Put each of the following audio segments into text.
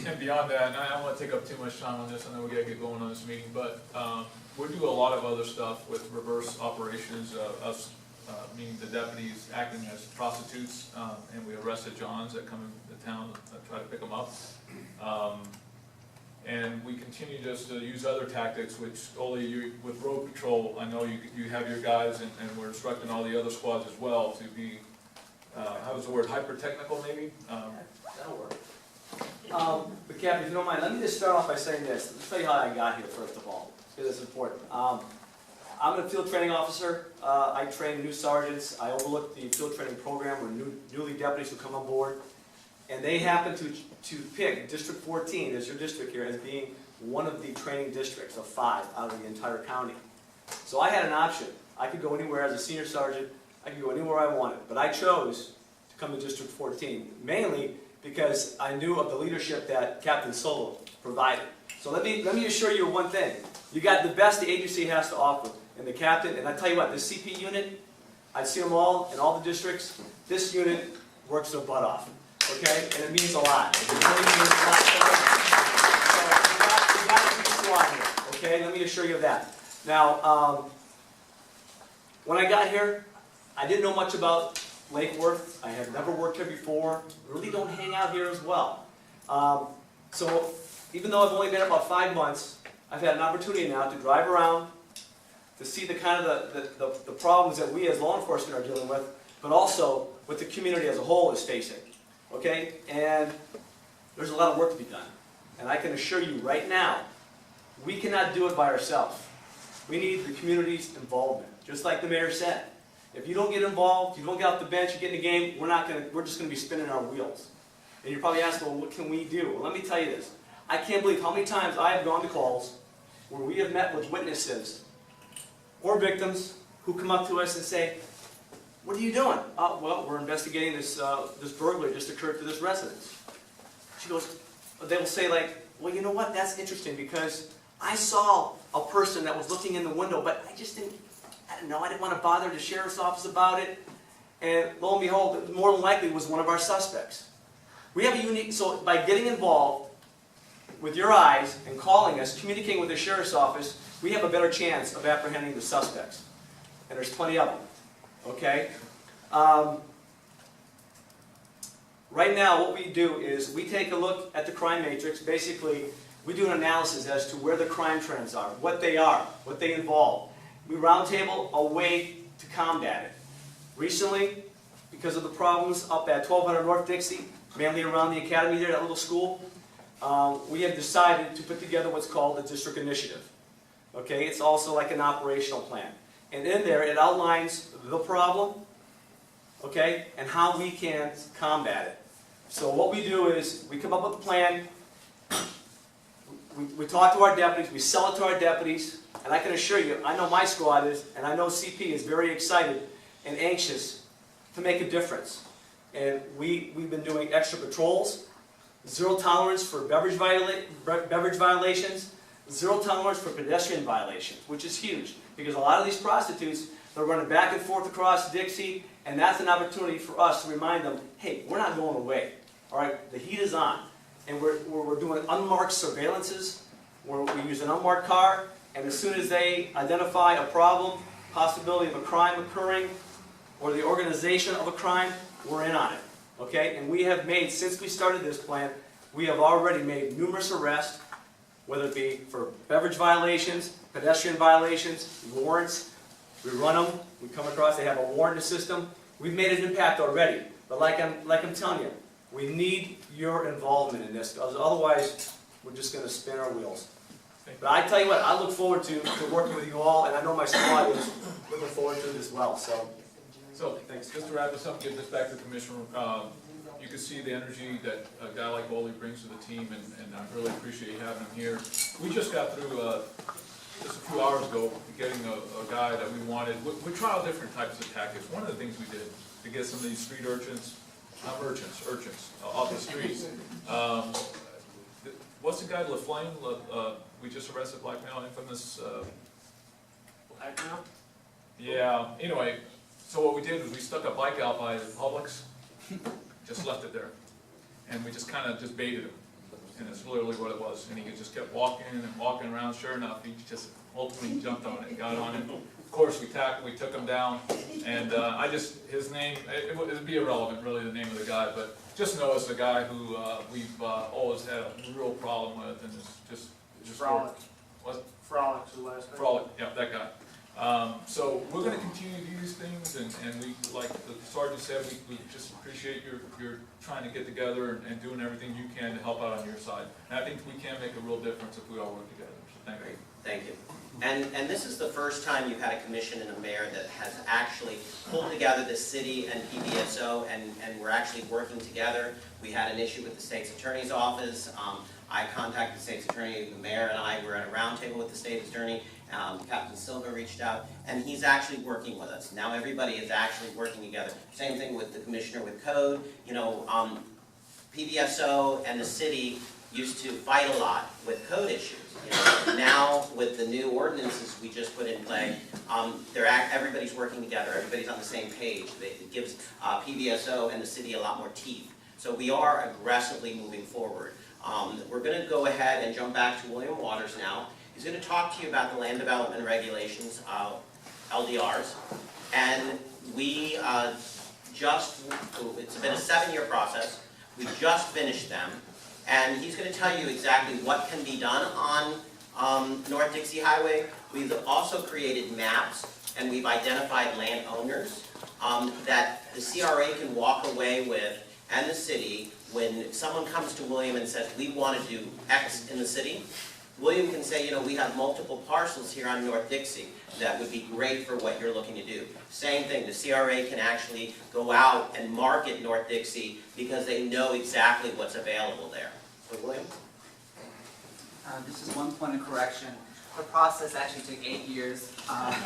And beyond that, and I don't want to take up too much time on this, I know we got to get going on this meeting, but we do a lot of other stuff with reverse operations, us, meaning the deputies acting as prostitutes, and we arrested Johns that come into town and try to pick them up. And we continue just to use other tactics, which only you, with road patrol, I know you have your guys, and we're instructing all the other squads as well to be, how was the word, hyper-technical maybe? That'll work. But Captain, if you don't mind, let me just start off by saying this. Let me tell you how I got here, first of all, because it's important. I'm a field training officer. I train new sergeants. I overlook the field training program with newly deputies who come on board. And they happen to pick District 14, as your district here, as being one of the training districts of 5 out of the entire county. So I had an option. I could go anywhere as a senior sergeant. I could go anywhere I wanted. But I chose to come to District 14, mainly because I knew of the leadership that Captain Solo provided. So let me assure you of one thing. You got the best the agency has to offer. And the captain, and I tell you what, this CP unit, I've seen them all in all the districts. This unit works their butt off. Okay? And it means a lot. It really means a lot. So you got a big squad here. Okay? Let me assure you of that. Now, when I got here, I didn't know much about Lake Worth. I had never worked here before. Really don't hang out here as well. So even though I've only been about 5 months, I've had an opportunity now to drive around, to see the kind of the problems that we as law enforcement are dealing with, but also what the community as a whole is facing. Okay? And there's a lot of work to be done. And I can assure you right now, we cannot do it by ourselves. We need the community's involvement. Just like the mayor said. If you don't get involved, you don't get off the bench, you get in the game, we're just going to be spinning our wheels. And you're probably asking, well, what can we do? Well, let me tell you this. I can't believe how many times I have gone to calls where we have met with witnesses or victims who come up to us and say, what are you doing? Well, we're investigating this burglary just occurred to this residence. She goes, they will say like, well, you know what, that's interesting because I saw a person that was looking in the window, but I didn't know, I didn't want to bother the sheriff's office about it. And lo and behold, it more than likely was one of our suspects. We have a unique, so by getting involved with your eyes and calling us, communicating with the sheriff's office, we have a better chance of apprehending the suspects. And there's plenty of them. Okay? Right now, what we do is we take a look at the crime matrix. Basically, we do an analysis as to where the crime trends are, what they involve. We roundtable a way to combat it. Recently, because of the problems up at 1200 North Dixie, mainly around the academy there, that little school, we have decided to put together what's called the district initiative. Okay, it's also like an operational plan. And in there, it outlines the problem, okay, and how we can combat it. So what we do is, we come up with a plan, we talk to our deputies, we sell it to our deputies, and I can assure you, I know my squad is, and I know CP is very excited and anxious to make a difference. And we've been doing extra patrols, zero tolerance for beverage violations, zero tolerance for pedestrian violations, which is huge, because a lot of these prostitutes, they're running back and forth across Dixie, and that's an opportunity for us to remind them, hey, we're not going away. All right, the heat is on. And we're doing unmarked surveillances, where we use an unmarked car, and as soon as they identify a problem, possibility of a crime occurring, or the organization of a crime, we're in on it. Okay? And we have made, since we started this plan, we have already made numerous arrests, whether it be for beverage violations, pedestrian violations, warrants. We run them, we come across, they have a warrant system. We've made an impact already. But like I'm telling you, we need your involvement in this, because otherwise we're just going to spin our wheels. But I tell you what, I look forward to working with you all, and I know my squad is looking forward to it as well. So thanks. Just to wrap this up and get this back to the Commissioner, you can see the energy that a guy like Boley brings to the team, and I really appreciate you having him here. We just got through, just a few hours ago, getting a guy that we wanted. We try all different types of tactics. One of the things we did to get some of these street urchins, not urchins, off the streets. What's the guy, LaFlame? We just arrested blackmail, infamous. Blackmail? Yeah. Anyway, so what we did was we stuck a bike out by Publix, just left it there, and we just kind of just baited him. and it's literally what it was. And he just kept walking and walking around. Sure enough, he just ultimately jumped on it, got on it. Of course, we took him down, and his name, it'd be irrelevant really, the name of the guy, but just know it's a guy who we've always had a real problem with, and it's just Frolic. What? Frolic's the last name. Frolic, yeah, that guy. So we're gonna continue to do these things, and we, like the sergeant said, we just appreciate your trying to get together and doing everything you can to help out on your side. And I think we can make a real difference if we all work together, so thank you. Thank you. And this is the first time you've had a commission and a mayor that has actually pulled together the city and PBSO, and we're actually working together. We had an issue with the state's attorney's office. I contacted the state's attorney, the mayor and I were at a roundtable with the state's attorney. Captain Silva reached out, and he's actually working with us. Now everybody is actually working together. Same thing with the commissioner with code. You know, PBSO and the city used to fight a lot with code issues. You know, now with the new ordinances we just put in play, everybody's working together. Everybody's on the same page. It gives PBSO and the city a lot more teeth. So we are aggressively moving forward. We're going to go ahead and jump back to William Waters now. He's going to talk to you about the land development regulations, LDRs, and we it's been a 7-year process. We just finished them, and he's going to tell you exactly what can be done on North Dixie Highway. We've also created maps, and we've identified landowners that the CRA can walk away with, and the city, when someone comes to William and says, we want to do X in the city, William can say, you know, we have multiple parcels here on North Dixie that would be great for what you're looking to do. Same thing, the CRA can actually go out and market North Dixie because they know exactly what's available there. So William? This is one point of correction. The process actually took 8 years.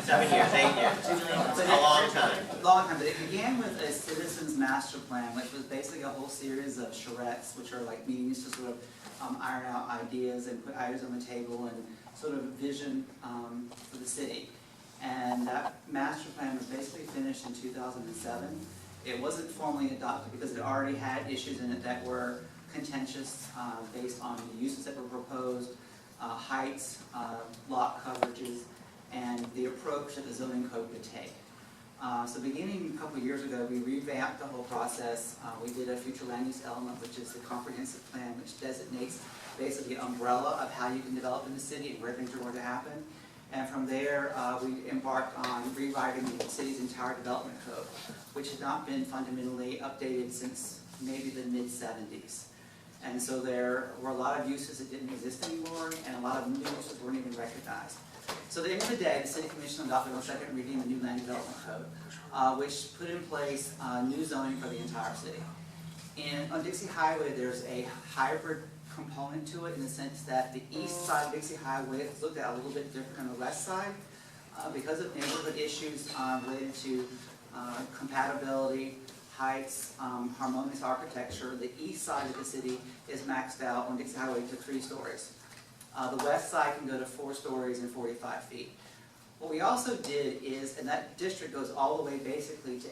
7 years, 8 years. A long time. Long time, but it began with a citizens master plan, which was basically a whole series of charrettes, which are like meetings to sort of iron out ideas and put ideas on the table and sort of vision for the city. And that master plan was basically finished in 2007. It wasn't formally adopted because it already had issues in it that were contentious based on the uses that were proposed, heights, lot coverages, and the approach that the zoning code would take. So beginning a couple of years ago, we revamped the whole process. We did a future land use element, which is the comprehensive plan, which designates basically the umbrella of how you can develop in the city and where things are going to happen. And from there, we embarked on rewriting the city's entire development code, which had not been fundamentally updated since maybe the mid-70s. And so there were a lot of uses that didn't exist anymore, and a lot of new uses weren't even recognized. So at the end of the day, the City Commission adopted on second reading the new land development code, which put in place new zoning for the entire city. And on Dixie Highway, there's a hybrid component to it in the sense that the east side of Dixie Highway is looked at a little bit different than the west side because of neighborhood issues related to compatibility, heights, harmonious architecture. The east side of the city is maxed out on Dixie Highway to 3 stories. The west side can go to 4 stories and 45 feet. What we also did is, and that district goes all the way basically to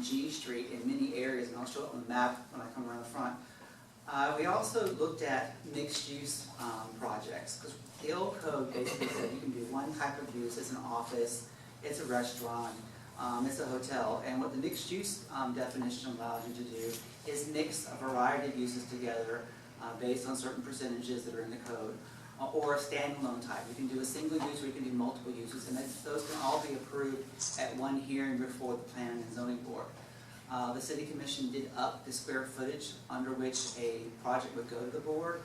G Street in many areas, and I'll show it on the map when I come around the front. We also looked at mixed-use projects, because the old code basically said you can do one type of use. It's an office, it's a restaurant, it's a hotel, and what the mixed-use definition allows you to do is mix a variety of uses together based on certain percentages that are in the code, or a standalone type. You can do a single use or you can do multiple uses, and those can all be approved at one hearing before the Planning and Zoning Board. The City Commission did up the square footage under which a project would go to the board.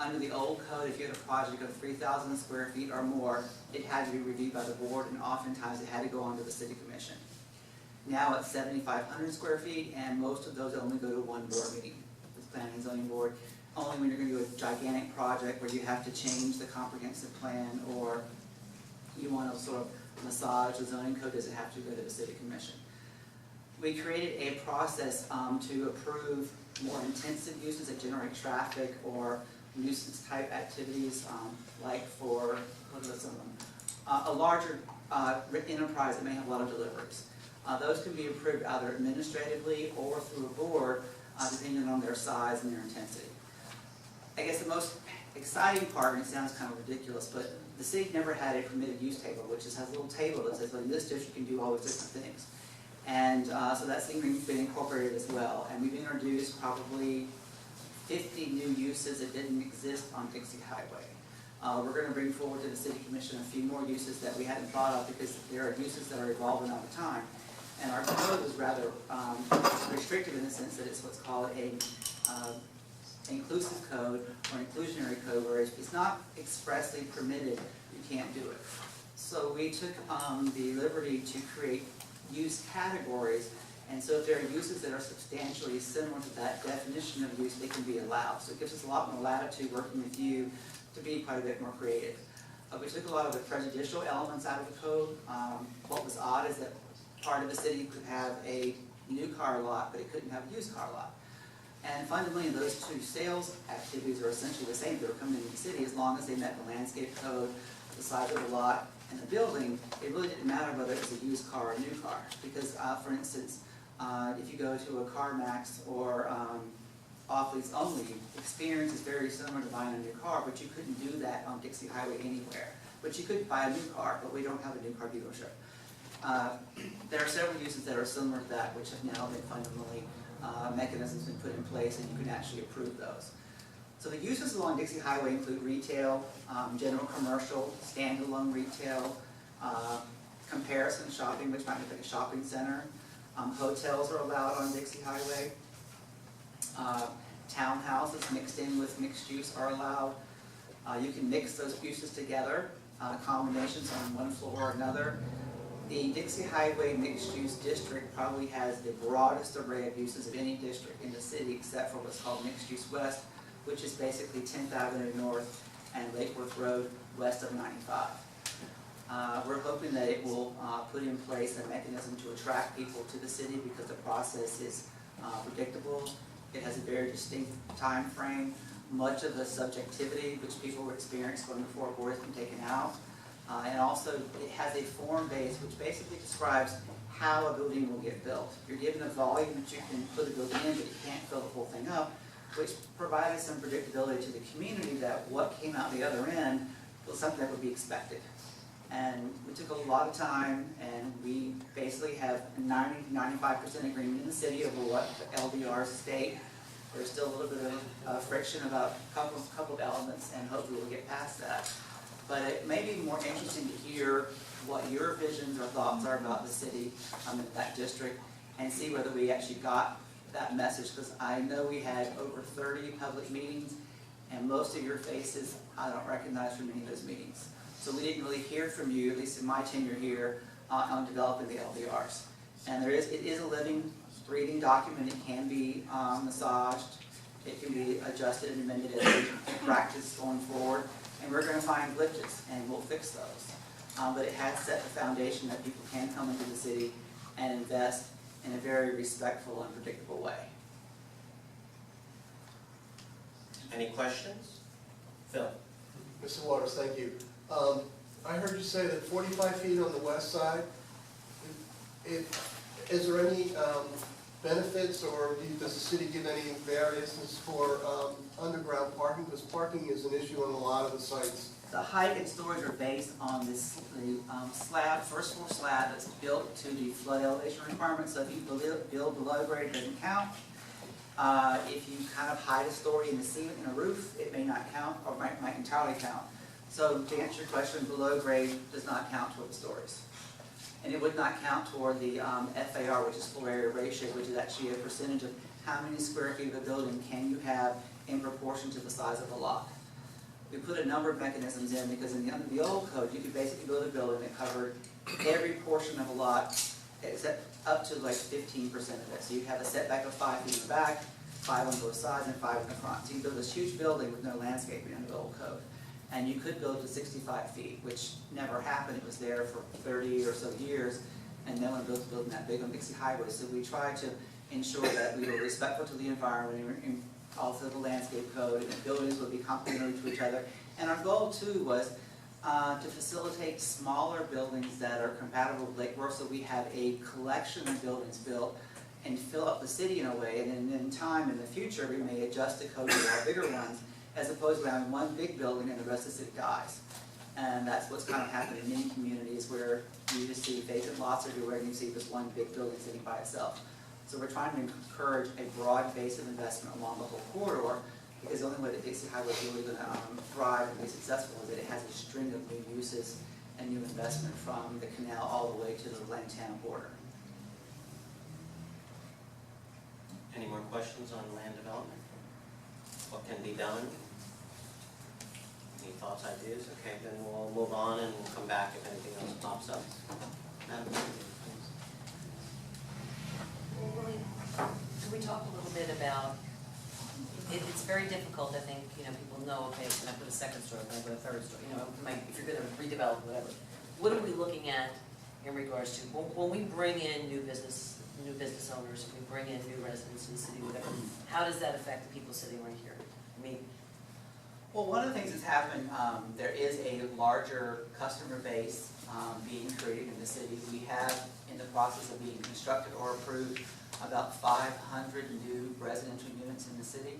Under the old code, if you had a project of 3,000 square feet or more, it had to be reviewed by the board, and oftentimes it had to go on to the City Commission. Now it's 7,500 square feet, and most of those only go to one board meeting, the Planning and Zoning Board. Only when you're going to do a gigantic project where you have to change the comprehensive plan, or you want to sort of massage the zoning code, does it have to go to the City Commission. We created a process to approve more intensive uses that generate traffic or nuisance type activities, like for a larger enterprise that may have a lot of deliveries. Those can be approved either administratively or through a board, depending on their size and their intensity. I guess the most exciting part, and it sounds kind of ridiculous, but the city never had a permitted use table, which just has a little table that says, well, in this district you can do all these different things. And so that's been incorporated as well. And we've introduced probably 50 new uses that didn't exist on Dixie Highway. We're going to bring forward to the City Commission a few more uses that we hadn't thought of, because there are uses that are evolving all the time. And our code is rather restrictive in the sense that it's what's called a inclusive code or an inclusionary code, where if it's not expressly permitted, you can't do it. So we took the liberty to create use categories, and so if there are uses that are substantially similar to that definition of use, they can be allowed. So it gives us a lot more latitude working with you to be quite a bit more creative. We took a lot of the prejudicial elements out of the code. What was odd is that part of the city could have a new car lot, but it couldn't have a used car lot. And fundamentally, those two sales activities are essentially the same. They were coming into the city as long as they met the landscape code, the size of the lot, and the building. It really didn't matter whether it was a used car or a new car. Because, for instance, if you go to a CarMax or off-lease only, experience is very similar to buying a new car, but you couldn't do that on Dixie Highway anywhere. But you could buy a new car, but we don't have a new car dealership. There are several uses that are similar to that, which have now been fundamentally mechanisms been put in place, and you can actually approve those. So the uses along Dixie Highway include retail, general commercial, standalone retail, comparison shopping, which might be like a shopping center. Hotels are allowed on Dixie Highway. Townhouses mixed in with mixed use are allowed. You can mix those uses together, combinations on one floor or another. The Dixie Highway mixed-use district probably has the broadest array of uses of any district in the city, except for what's called mixed-use west, which is basically 10th Avenue North and Lake Worth Road west of 95. We're hoping that it will put in place a mechanism to attract people to the city, because the process is predictable. It has a very distinct time frame. Much of the subjectivity which people would experience going before a board has been taken out. And also, it has a form base which basically describes how a building will get built. You're given a volume that you can put a building in, but you can't fill the whole thing up, which provided some predictability to the community that what came out the other end was something that would be expected. And we took a lot of time, and we basically have 90–95% agreement in the city over what the LDRs state. There's still a little bit of friction about a couple of elements, and hopefully we'll get past that. But it may be more interesting to hear what your visions or thoughts are about the city in that district, and see whether we actually got that message, because I know we had over 30 public meetings, and most of your faces I don't recognize from any of those meetings. So we didn't really hear from you, at least in my tenure here, on developing the LDRs. And it is a living, breathing document. It can be massaged, it can be adjusted and amended as we practice going forward. And we're going to find glitches, and we'll fix those. But it has set the foundation that people can come into the city and invest in a very respectful and predictable way. Any questions? Phil? Mr. Waters, thank you. I heard you say that 45 feet on the west side. Is there any benefits, or does the city give any variances for underground parking? Because parking is an issue on a lot of the sites. The height and storage are based on the slab, first floor slab that's built to the flood elevation requirements. So if you build below grade, it doesn't count. If you kind of hide a story in the ceiling and a roof, it may not count, or might entirely count. So to answer your question, below grade does not count toward the stories. And it would not count toward the FAR, which is floor area ratio, which is actually a percentage of how many square feet of a building can you have in proportion to the size of the lot. We put a number of mechanisms in, because under the old code, you could basically build a building that covered every portion of a lot, except up to like 15% of it. So you have a setback of 5 feet in the back, 5 on both sides, and 5 in the front. So you build this huge building with no landscaping under the old code. And you could build to 65 feet, which never happened. It was there for 30 or so years, and no one built a building that big on Dixie Highway. So we tried to ensure that we were respectful to the environment and also the landscape code, and the buildings would be complementary to each other. And our goal too was to facilitate smaller buildings that are compatible with Lake Worth, so we have a collection of buildings built and fill up the city in a way, and then in time in the future we may adjust the code to our bigger ones as opposed to having one big building and the rest of the city dies. And that's what's kind of happening in many communities where you just see vacant lots everywhere and you see just one big building sitting by itself. So we're trying to encourage a broad base of investment along the whole corridor, because the only way that Dixie Highway is really going to thrive and be successful is that it has a string of new uses and new investment from the canal all the way to the Lantana border. Any more questions on land development? What can be done? Any thoughts, ideas? Okay, then we'll move on and we'll come back if anything else pops up. Madam Secretary, please. Well, really, can we talk a little bit about, it's very difficult, I think, people know, okay, can I put a second story, can I put a third story, if you're gonna redevelop, whatever. What are we looking at in regards to, when we bring in new business owners, we bring in new residents in the city, whatever, how does that affect the people sitting right here? I mean, Well, one of the things that's happened, there is a larger customer base being created in the city. We have, in the process of being constructed or approved, about 500 new residential units in the city.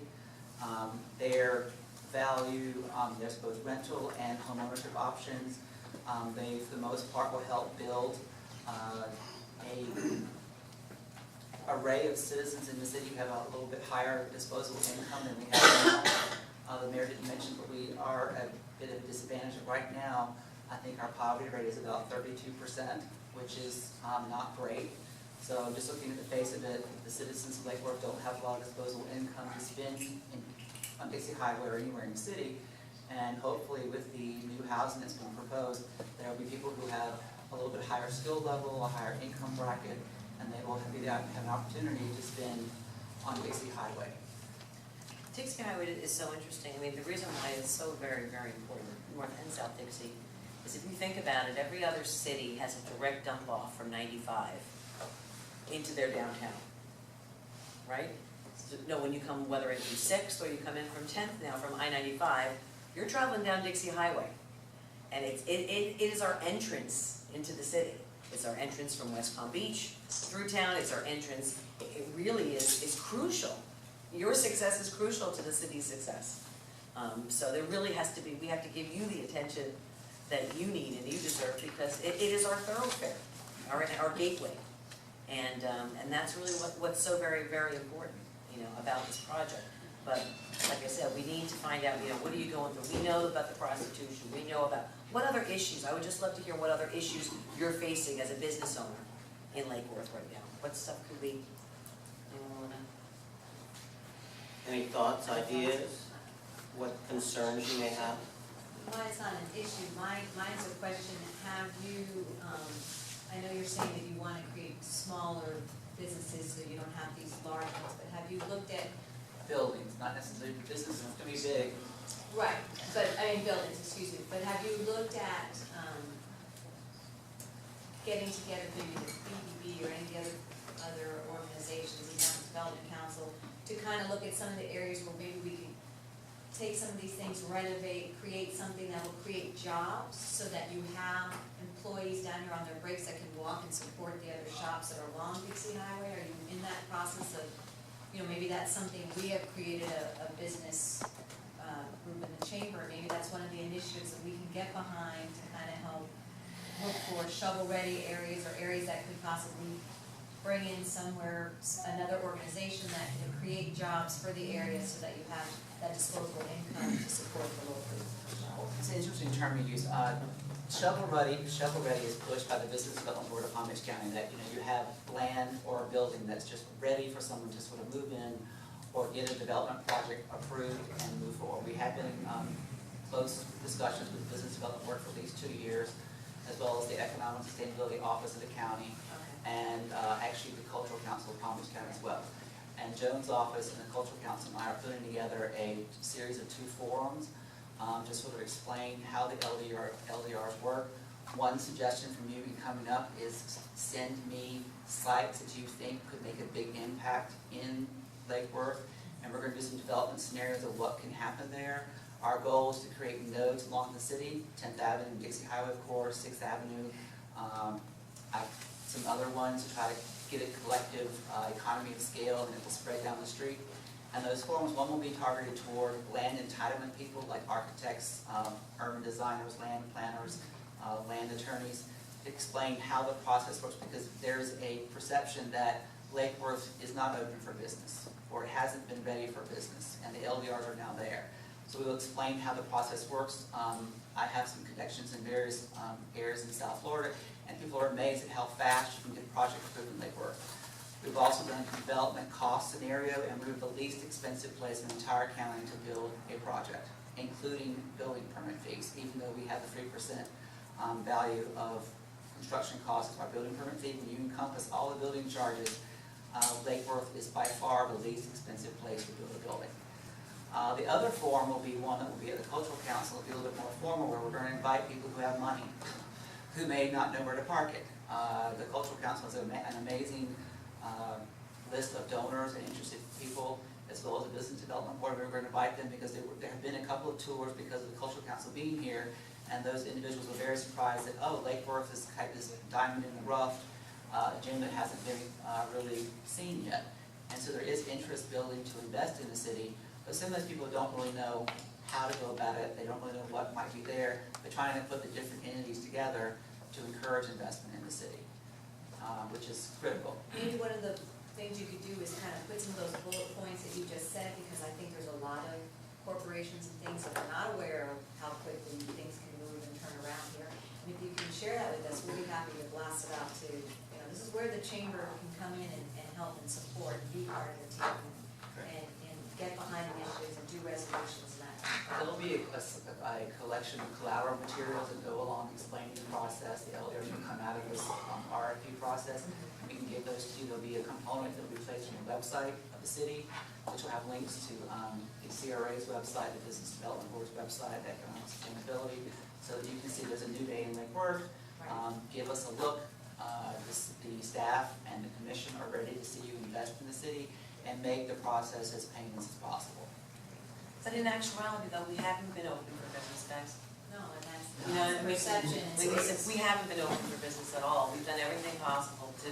Their value, there's both rental and homeownership options. They, for the most part, will help build a array of citizens in the city who have a little bit higher disposable income than we have now. The mayor didn't mention, but we are at a bit of a disadvantage right now. I think our poverty rate is about 32%, which is not great. So just looking at the face of it, the citizens of Lake Worth don't have a lot of disposable income to spend on Dixie Highway or anywhere in the city. And hopefully with the new housing that's been proposed, there will be people who have a little bit higher skill level, a higher income bracket, and they will have an opportunity to spend on Dixie Highway. Dixie Highway is so interesting. I mean, the reason why it's so very, very important, North and South Dixie, is if you think about it, every other city has a direct dump off from 95 into their downtown, right? So, no, when you come, whether it's from 6th or you come in from 10th now from I-95, you're traveling down Dixie Highway. And it is our entrance into the city. It's our entrance from West Palm Beach through town. It's our entrance. It really is crucial. Your success is crucial to the city's success. So there really has to be, we have to give you the attention that you need and you deserve, because it is our thoroughfare, our gateway. And that's really what's so very, very important, about this project. But like I said, we need to find out, what are you going through? We know about the prostitution. We know about what other issues. I would just love to hear what other issues you're facing as a business owner in Lake Worth right now. What stuff could we, anyone wanna? Any thoughts, ideas? What concerns you may have? Mine's not an issue, mine's a question, have you, I know you're saying that you wanna create smaller businesses so you don't have these large ones, but have you looked at? Buildings, not necessarily businesses, have to be big. Right, but, buildings, excuse me, but have you looked at, getting together maybe the BBB or any other organizations, Economic Development Council, to kind of look at some of the areas where maybe we can take some of these things, renovate, create something that will create jobs, so that you have employees down here on their breaks that can walk and support the other shops that are along Dixie Highway? Are you in that process of, maybe that's something, we have created a business group in the chamber, maybe that's one of the initiatives that we can get behind to kind of help look for shovel-ready areas or areas that could possibly bring in somewhere, another organization that can create jobs for the area so that you have that disposable income to support the local. It's an interesting term you use. Shovel-ready is pushed by the Business Development Board of Palm Beach County, that you have land or a building that's just ready for someone to sort of move in or get a development project approved and move forward. We have been in close discussions with the Business Development Board for at least 2 years, as well as the Economic Sustainability Office of the county, and actually the Cultural Council of Palm Beach County as well. And Joan's office and the Cultural Council and I are putting together a series of 2 forums to sort of explain how the LDRs work. One suggestion from you coming up is send me sites that you think could make a big impact in Lake Worth, and we're going to do some development scenarios of what can happen there. Our goal is to create nodes along the city, 10th Avenue, Dixie Highway, of course, 6th Avenue, some other ones to try to get a collective economy of scale, and it will spread down the street. And those forums, one will be targeted toward land entitlement people like architects, urban designers, land planners, land attorneys, to explain how the process works, because there's a perception that Lake Worth is not open for business, or it hasn't been ready for business, and the LDRs are now there. So we will explain how the process works. I have some connections in various areas in South Florida, and people are amazed at how fast you can get projects approved in Lake Worth. We've also done a development cost scenario, and we're the least expensive place in the entire county to build a project, including building permit fees, even though we have the 3% value of construction costs as our building permit fee. When you encompass all the building charges, Lake Worth is by far the least expensive place to build a building. The other forum will be one that will be at the Cultural Council. It'll be a little bit more formal, where we're going to invite people who have money, who may not know where to park it. The Cultural Council has an amazing list of donors and interested people, as well as the Business Development Board. We're going to invite them because there have been a couple of tours because of the Cultural Council being here, and those individuals were very surprised that, oh, Lake Worth is kind of this diamond in the rough, a gem that hasn't been really seen yet. And so there is interest building to invest in the city, but some of those people don't really know how to go about it. They don't really know what might be there. They're trying to put the different entities together to encourage investment in the city, which is critical. Maybe one of the things you could do is kind of put some of those bullet points that you just said, because I think there's a lot of corporations and things that are not aware of how quickly things can move and turn around here. And if you can share that with us, we'll be happy to blast it out to, this is where the chamber can come in and help and support, and be part of the team, and get behind initiatives and do resolutions and that. There'll be a collection of collateral materials that go along explaining the process. The LDRs will come out of this RFP process. We can give those to you. There'll be a component that will be placed on the website of the city, which will have links to the CRA's website, the Business Development Board's website, economic sustainability, so that you can see there's a new day in Lake Worth. Give us a look. The staff and the commission are ready to see you invest in the city and make the process as painless as possible. But in actuality, though, we haven't been open for business, guys. No, and that's You know, the perception. we haven't been open for business at all. We've done everything possible to,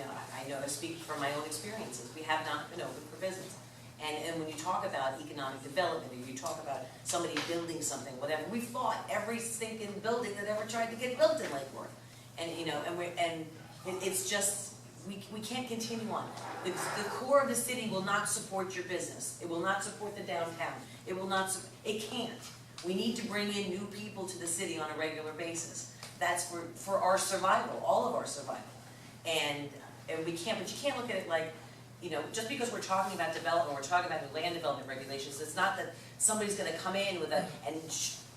I know, I speak from my own experiences. We have not been open for business. And when you talk about economic development, or you talk about somebody building something, whatever, we fought every stinking building that ever tried to get built in Lake Worth. And it's just, we can't continue on. The core of the city will not support your business. It will not support the downtown. It will not, it can't. We need to bring in new people to the city on a regular basis. That's for our survival, all of our survival. And we can't, but you can't look at it like, just because we're talking about development, we're talking about the land development regulations, it's not that somebody's gonna come in with and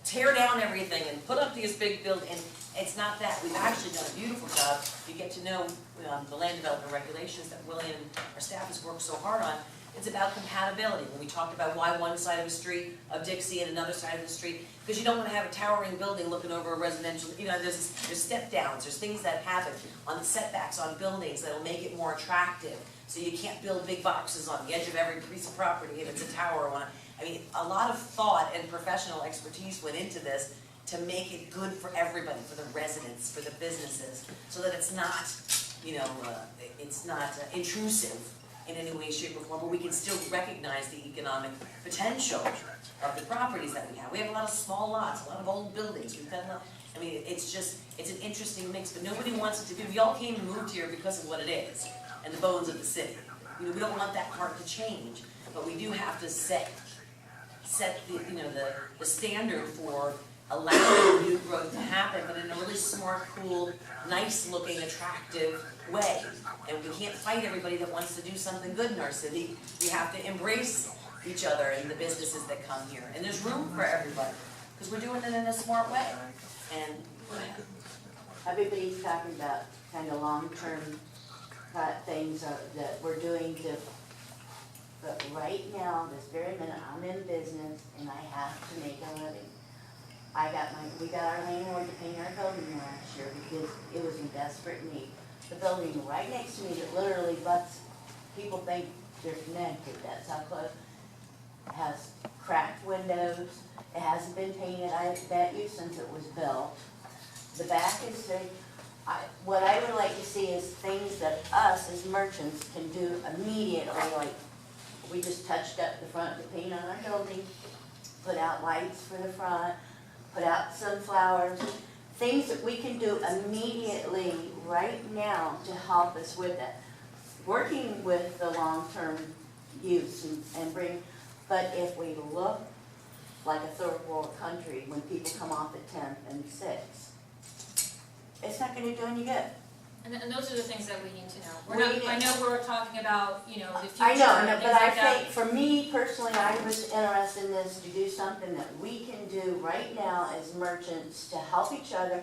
tear down everything and put up these big buildings. And it's not that. We've actually done a beautiful job. You get to know the land development regulations that William, our staff, has worked so hard on. It's about compatibility. When we talked about why one side of the street of Dixie and another side of the street, because you don't want to have a towering building looking over a residential, there's step downs, there's things that happen on the setbacks on buildings that'll make it more attractive. So you can't build big boxes on the edge of every piece of property if it's a tower or one. I mean, a lot of thought and professional expertise went into this to make it good for everybody, for the residents, for the businesses, so that it's not, it's not intrusive in any way, shape, or form, but we can still recognize the economic potential of the properties that we have. We have a lot of small lots, a lot of old buildings. We've got it's an interesting mix, but nobody wants it to be. We all came and moved here because of what it is and the bones of the city. We don't want that part to change, but we do have to set the standard for allowing new growth to happen, but in a really smart, cool, nice-looking, attractive way. And we can't fight everybody that wants to do something good in our city. We have to embrace each other and the businesses that come here. And there's room for everybody, because we're doing it in a smart way. And everybody's talking about kind of long-term things that we're doing to, but right now, this very minute, I'm in business and I have to make a living. We got our landlord to paint our building last year because it was in desperate need. The building right next to me that literally butts, people think they're connected, that's how close. It has cracked windows, it hasn't been painted, I bet you, since it was built. The back is what I would like to see is things that us as merchants can do immediately, like We just touched up the front to paint on our building, put out lights for the front, put out some flowers, things that we can do immediately right now to help us with it. Working with the long-term use and bring, but if we look like a third world country when people come off at 10th and 6th, it's not gonna do any good. And those are the things that we need to know. We We're not, need- I know we're talking about, you know, the future I know, and but things I like that. think, for me personally, I was interested in this, to do something that we can do right now as merchants to help each other.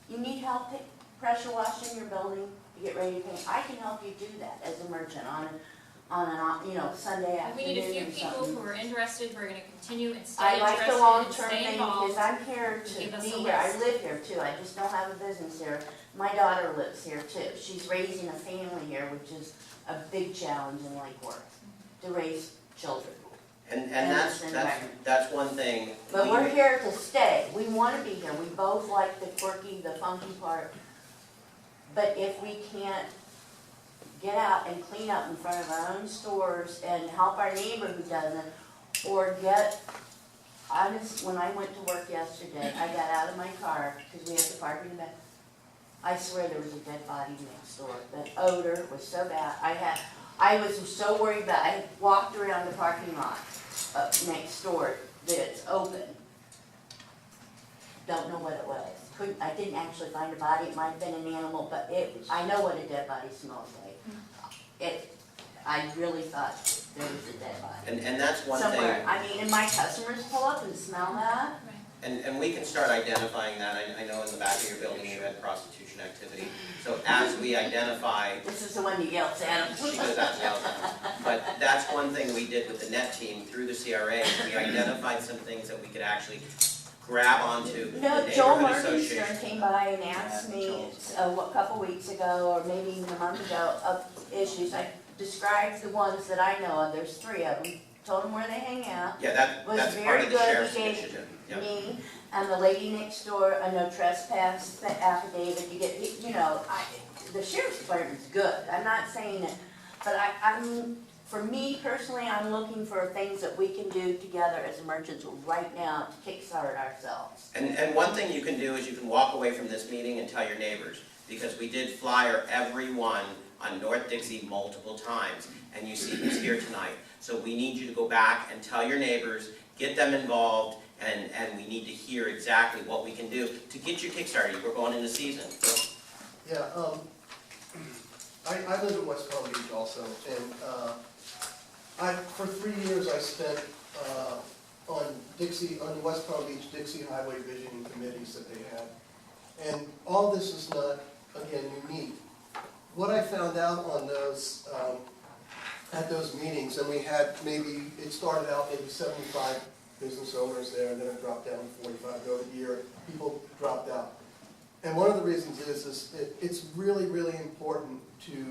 You need help pressure washing your building to get ready to paint, I can help you do that as a merchant on an, you know, Sunday And we need a few afternoon or people something. who are interested, who are gonna continue and stay I like interested the and long-term stay thing, involved. because I'm here Give to us be a here, I list. live here too, I just don't have a business here. My daughter lives here too, she's raising a family here, which is a big challenge in Lake Worth, to raise children. And And that's, it's an that's, environment. that's one thing. But we- we're here to stay, we wanna be here, we both like the quirky, the funky part. But if we can't get out and clean up in front of our own stores and help our neighbor who doesn't, or get, when I went to work yesterday, I got out of my car, because we have to park in the back. I swear there was a dead body next door, the odor was so bad, I was so worried about, I walked around the parking lot next door that's open. Don't know what it was. I didn't actually find a body, it might have been an animal, but I know what a dead body smells like. I really thought there was a dead body. And that's one thing. Somewhere, I mean, and my customers pull up and smell that. And we can start identifying that. I know in the back of your building you had prostitution activity. So as we identify, This is the one you yelled at them. she goes out and yells at them. But that's one thing we did with the net team through the CRA. We identified some things that we could actually grab onto the No, Joel neighborhood Morgenstern association. came by and asked me a couple weeks ago, or maybe even a month ago, of issues. I described the ones that I know of, there's 3 of them, told them where they hang out. Yeah, Was that's part very of the good. sheriff's He gave initiative. Yep. Me and the lady next door a no trespass affidavit. You get, you know, the sheriff's department's good. I'm not saying that, but for me personally, I'm looking for things that we can do together as merchants right now to kickstart ourselves. And one thing you can do is you can walk away from this meeting and tell your neighbors, because we did flyer everyone on North Dixie multiple times, and you see who's here tonight. So we need you to go back and tell your neighbors, get them involved, and we need to hear exactly what we can do to get you kickstarted. We're going into season. Yeah, I live in West Palm Beach also, and for 3 years I spent on the West Palm Beach Dixie Highway Visioning Committees that they had. And all this is not, again, unique. What I found out on those, at those meetings, and we had it started out maybe 75 business owners there, and then it dropped down to 45 over the year, people dropped out. And one of the reasons is it's really, really important to